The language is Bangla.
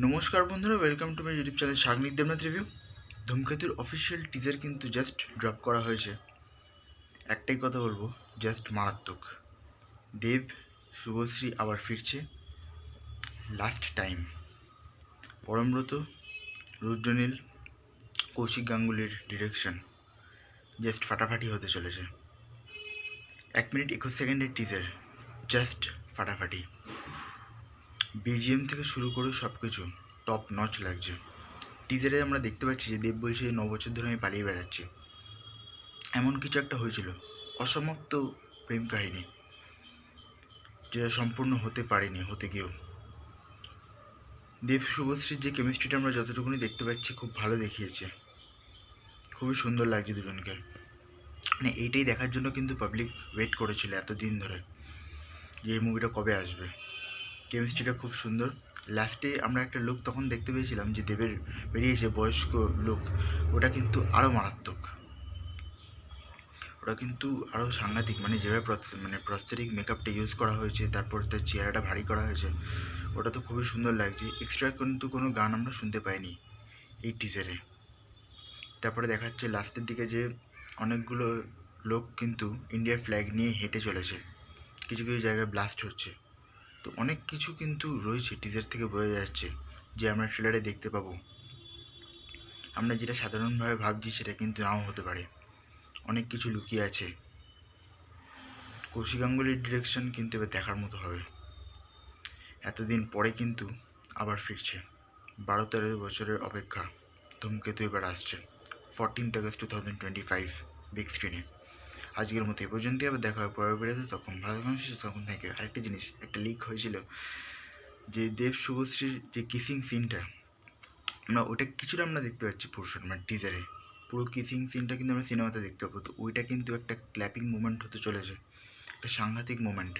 নমস্কার বন্ধুরা, welcome to my YouTube channel Sagnik Debnath review. ধূমকেতুর অফিসিয়াল টিজার কিন্তু জাস্ট ড্রপ করা হয়েছে। একটাই কথা বলবো, জাস্ট মারাত্মক। দেব, শুভশ্রী আবার ফিরছে লাস্ট টাইম। পরমব্রত, রুদ্রনীল, কৌশিক গাঙ্গুলির ডিরেকশন জাস্ট ফাটাফাটি হতে চলেছে। 1 মিনিট 21 সেকেন্ডের টিজার, জাস্ট ফাটাফাটি। বিজিএম থেকে শুরু করে সব কিছু টপ নচ লাগছে। টিজারে আমরা দেখতে পাচ্ছি যে দেব বলছে 9 বছর ধরে আমি পালিয়ে বেড়াচ্ছি। এমন কিছু একটা হয়েছিল, অসমাপ্ত প্রেম কাহিনী, যেটা সম্পূর্ণ হতে পারেনি হতে গিয়েও। দেব শুভশ্রীর যে কেমিস্ট্রিটা আমরা যতটুকুনি দেখতে পাচ্ছি খুব ভালো দেখিয়েছে, খুবই সুন্দর লাগছে দুজনকে। মানে এইটাই দেখার জন্য কিন্তু পাবলিক ওয়েট করেছিল এতদিন ধরে যে এই মুভিটা কবে আসবে। কেমিস্ট্রিটা খুব সুন্দর। লাস্টে আমরা একটা লুক তখন দেখতে পেয়েছিলাম যে দেবের বেরিয়েছে বয়স্ক লুক, ওটা কিন্তু আরও মারাত্মক, ওটা কিন্তু আরও সাংঘাতিক। মানে যেভাবে প্রস্থেটিক মেকআপটা ইউজ করা হয়েছে, তারপর তার চেহারাটা ভারী করা হয়েছে, ওটা তো খুবই সুন্দর লাগছে। এক্সট্রা কিন্তু কোনো গান আমরা শুনতে পাইনি এই টিজারে। তারপরে দেখাচ্ছে লাস্টের দিকে যে অনেকগুলো লোক কিন্তু ইন্ডিয়ার ফ্ল্যাগ নিয়ে হেঁটে চলেছে, কিছু কিছু জায়গায় ব্লাস্ট হচ্ছে। তো অনেক কিছু কিন্তু রয়েছে টিজার থেকে বোঝা যাচ্ছে যে আমরা ট্রেলারে দেখতে পাবো। আমরা যেটা সাধারণভাবে ভাবছি সেটা কিন্তু নাও হতে পারে, অনেক কিছু লুকিয়ে আছে। কৌশিক গাঙ্গুলির ডিরেকশন কিন্তু এবার দেখার মতো হবে। এতদিন পরে কিন্তু আবার ফিরছে। 12-13 বছরের অপেক্ষা, ধূমকেতু এবার আসছে 14 আগস্ট 2025 বিগ স্ক্রিনে। আজকের মতো এ পর্যন্তই, আবার দেখা হবে পরের ভিডিওতে। তখন ভালো থাকুন, সুস্থ থাকুন। Thank you. আরেকটা জিনিস, একটা লিক হয়েছিল যে দেব শুভশ্রীর যে কিসিং সিনটা, আমরা ওটা কিছুটা আমরা দেখতে পাচ্ছি পোর্শন, মানে টিজারে। পুরো কিসিং সিনটা কিন্তু আমরা সিনেমাতে দেখতে পাবো। তো ওইটা কিন্তু একটা ক্ল্যাপিং মুভমেন্ট হতে চলেছে, একটা সাংঘাতিক মুভমেন্ট।